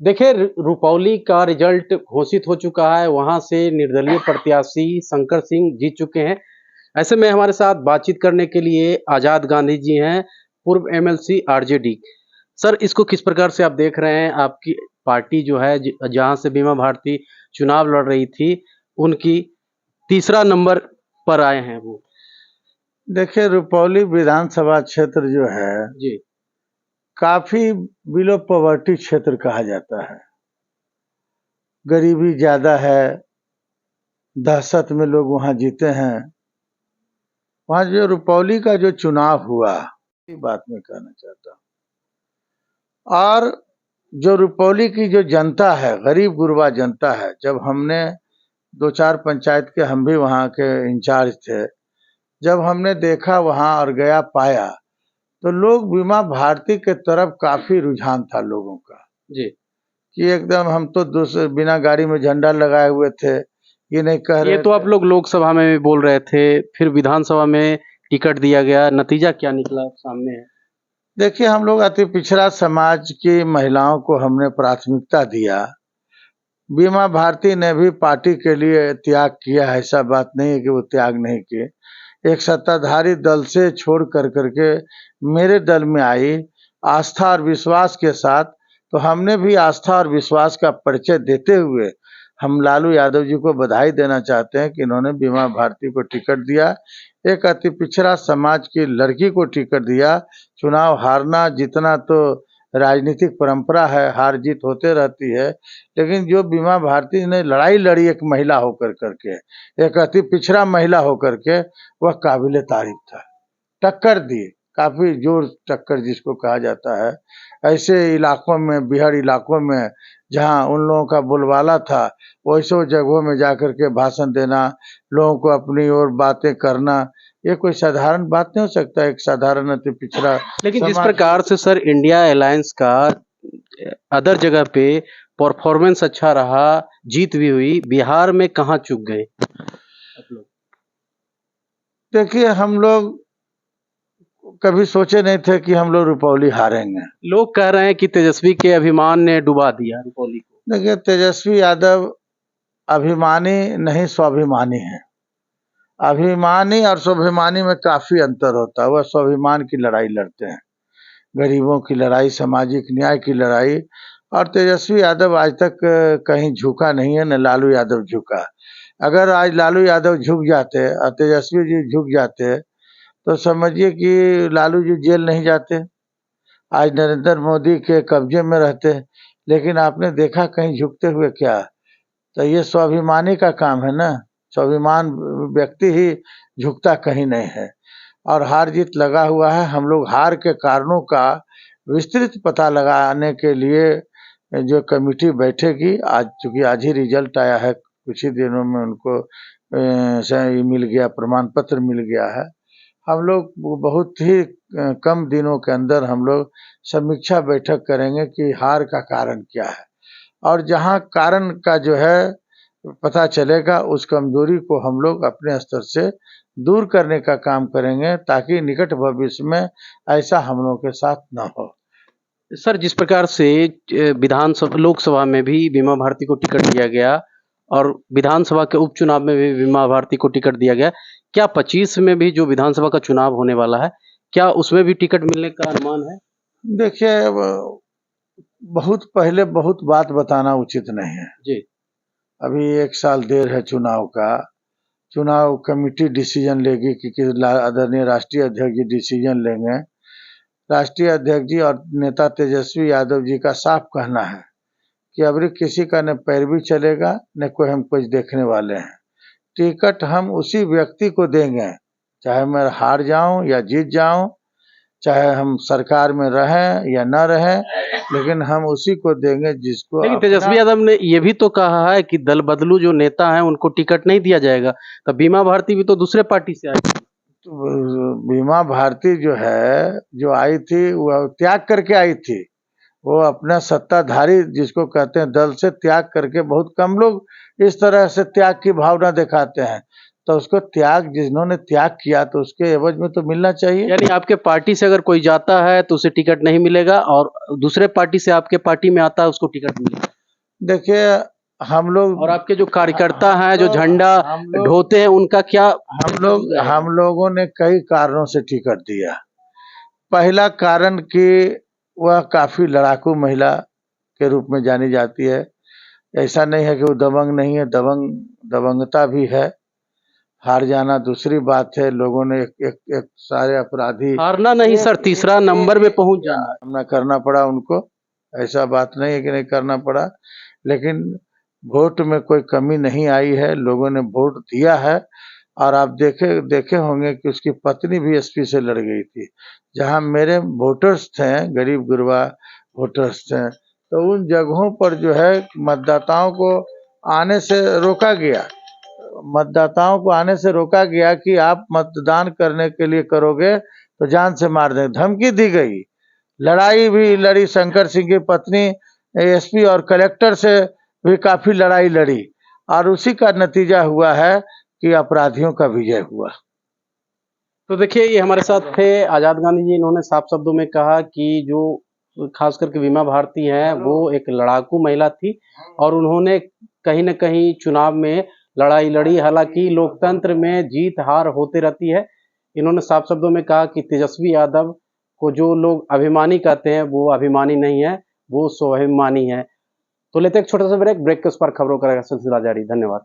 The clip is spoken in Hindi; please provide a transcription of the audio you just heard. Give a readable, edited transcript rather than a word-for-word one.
देखिए, रुपौली का रिजल्ट घोषित हो चुका है। वहाँ से निर्दलीय प्रत्याशी शंकर सिंह जीत चुके हैं। ऐसे में हमारे साथ बातचीत करने के लिए आज़ाद गांधी जी हैं, पूर्व एमएलसी आरजेडी। सर, इसको किस प्रकार से आप देख रहे हैं? आपकी पार्टी जो है जहाँ से बीमा भारती चुनाव लड़ रही थी, उनकी तीसरा नंबर पर आए हैं वो। देखिए, रुपौली विधानसभा क्षेत्र जो है जी। काफी बिलो पॉवर्टी क्षेत्र कहा जाता है। गरीबी ज्यादा है, दहशत में लोग वहां जीते हैं। वहां जो रुपौली का जो चुनाव हुआ, ये बात मैं कहना चाहता हूँ। और जो रुपौली की जो जनता है, गरीब गुरबा जनता है, जब हमने 2-4 पंचायत के हम भी वहाँ के इंचार्ज थे, जब हमने देखा वहाँ और गया पाया, तो लोग बीमा भारती के तरफ काफी रुझान था लोगों का जी। कि एकदम हम तो दूसरे बिना गाड़ी में झंडा लगाए हुए थे, ये नहीं कह ये रहे तो थे। आप लोग लोकसभा में भी बोल रहे थे, फिर विधानसभा में टिकट दिया गया, नतीजा क्या निकला सामने है? देखिए, हम लोग अति पिछड़ा समाज की महिलाओं को हमने प्राथमिकता दिया। बीमा भारती ने भी पार्टी के लिए त्याग किया, ऐसा बात नहीं है कि वो त्याग नहीं किए। एक सत्ताधारी दल से छोड़ कर करके मेरे दल में आई आस्था और विश्वास के साथ, तो हमने भी आस्था और विश्वास का परिचय देते हुए हम लालू यादव जी को बधाई देना चाहते हैं कि इन्होंने बीमा भारती को टिकट दिया। एक अति पिछड़ा समाज की लड़की को टिकट दिया। चुनाव हारना जीतना तो राजनीतिक परंपरा है, हार जीत होते रहती है, लेकिन जो बीमा भारती ने लड़ाई लड़ी एक महिला होकर करके, एक अति पिछड़ा महिला होकर के, वह काबिले तारीफ था। टक्कर दी, काफी जोर टक्कर जिसको कहा जाता है। ऐसे इलाकों में, बिहार इलाकों में जहां उन लोगों का बोलबाला था, वैसे जगहों में जाकर के भाषण देना, लोगों को अपनी ओर बातें करना, ये कोई साधारण बात नहीं हो सकता। एक साधारण अति पिछड़ा लेकिन जिस समाज। प्रकार से सर इंडिया अलायंस का अदर जगह पे परफॉर्मेंस अच्छा रहा, जीत भी हुई, बिहार में कहाँ चूक गए आप लोग? देखिए, हम लोग कभी सोचे नहीं थे कि हम लोग रुपौली हारेंगे। लोग कह रहे हैं कि तेजस्वी के अभिमान ने डुबा दिया रुपौली को। देखिए, तेजस्वी यादव अभिमानी नहीं स्वाभिमानी है। अभिमानी और स्वाभिमानी में काफी अंतर होता है। वह स्वाभिमान की लड़ाई लड़ते हैं, गरीबों की लड़ाई, सामाजिक न्याय की लड़ाई। और तेजस्वी यादव आज तक कहीं झुका नहीं है, न लालू यादव झुका। अगर आज लालू यादव झुक जाते और तेजस्वी जी झुक जाते, तो समझिए कि लालू जी जेल नहीं जाते, आज नरेंद्र मोदी के कब्जे में रहते। लेकिन आपने देखा कहीं झुकते हुए क्या? तो ये स्वाभिमानी का काम है ना। स्वाभिमान व्यक्ति ही झुकता कहीं नहीं है। और हार जीत लगा हुआ है। हम लोग हार के कारणों का विस्तृत पता लगाने के लिए जो कमेटी बैठेगी, आज चूंकि आज ही रिजल्ट आया है, कुछ ही दिनों में उनको मिल गया, प्रमाण पत्र मिल गया है। हम लोग बहुत ही कम दिनों के अंदर हम लोग समीक्षा बैठक करेंगे कि हार का कारण क्या है, और जहां कारण का जो है पता चलेगा, उस कमजोरी को हम लोग अपने स्तर से दूर करने का काम करेंगे, ताकि निकट भविष्य में ऐसा हम लोगों के साथ न हो। सर, जिस प्रकार से विधानसभा लोकसभा में भी बीमा भारती को टिकट दिया गया और विधानसभा के उपचुनाव में भी बीमा भारती को टिकट दिया गया, क्या 25 में भी जो विधानसभा का चुनाव होने वाला है, क्या उसमें भी टिकट मिलने का अनुमान है? देखिए, बहुत पहले बहुत बात बताना उचित नहीं है। जी। अभी 1 साल देर है चुनाव का। चुनाव कमेटी डिसीजन लेगी कि आदरणीय राष्ट्रीय अध्यक्ष जी डिसीजन लेंगे। राष्ट्रीय अध्यक्ष जी और नेता तेजस्वी यादव जी का साफ कहना है कि अभी किसी का न पैरवी चलेगा, न कोई हम कुछ देखने वाले हैं। टिकट हम उसी व्यक्ति को देंगे, चाहे मैं हार जाऊं या जीत जाऊं, चाहे हम सरकार में रहें या न रहें, लेकिन हम उसी को देंगे जिसको लेकिन अपना। तेजस्वी यादव ने ये भी तो कहा है कि दल बदलू जो नेता हैं उनको टिकट नहीं दिया जाएगा, तो बीमा भारती भी तो दूसरे पार्टी से आई थी। तो बीमा भारती जो है, जो आई थी, वह त्याग करके आई थी। वो अपना सत्ताधारी जिसको कहते हैं दल से त्याग करके, बहुत कम लोग इस तरह से त्याग की भावना दिखाते हैं। तो उसको जिन्होंने त्याग किया तो उसके एवज में तो मिलना चाहिए। यानी आपके पार्टी से अगर कोई जाता है तो उसे टिकट नहीं मिलेगा और दूसरे पार्टी से आपके पार्टी में आता है उसको टिकट मिलेगा। देखिए हम लोग और आपके जो कार्यकर्ता हैं जो तो झंडा हम लोग ढोते हैं उनका क्या हम लोगों ने कई कारणों से टिकट दिया। पहला कारण कि वह काफी लड़ाकू महिला के रूप में जानी जाती है। ऐसा नहीं है कि वो दबंग नहीं है, दबंगता भी है। हार जाना दूसरी बात है। लोगों ने एक सारे अपराधी हारना नहीं सर, तीसरा नंबर में पहुंच जाना। सामना करना पड़ा उनको। ऐसा बात नहीं है कि नहीं करना पड़ा, लेकिन वोट में कोई कमी नहीं आई है। लोगों ने वोट दिया है और आप देखे होंगे कि उसकी पत्नी भी एसपी से लड़ गई थी। जहां मेरे वोटर्स थे, गरीब गुरबा वोटर्स थे, तो उन जगहों पर जो है मतदाताओं को आने से रोका गया। मतदाताओं को आने से रोका गया कि आप मतदान करने के लिए करोगे तो जान से मार देंगे, धमकी दी गई। लड़ाई भी लड़ी। शंकर सिंह की पत्नी एसपी और कलेक्टर से भी काफी लड़ाई लड़ी और उसी का नतीजा हुआ है कि अपराधियों का विजय हुआ। तो देखिए ये हमारे साथ थे आजाद गांधी जी। इन्होंने साफ शब्दों में कहा कि जो खास करके बीमा भारती हैं वो एक लड़ाकू महिला थी और उन्होंने कहीं न कहीं चुनाव में लड़ाई लड़ी। हालांकि लोकतंत्र में जीत हार होते रहती है। इन्होंने साफ शब्दों में कहा कि तेजस्वी यादव को जो लोग अभिमानी कहते हैं वो अभिमानी नहीं है, वो स्वाभिमानी है। तो लेते हैं एक छोटा सा ब्रेक के उस पर खबरों का सिलसिला जारी। धन्यवाद।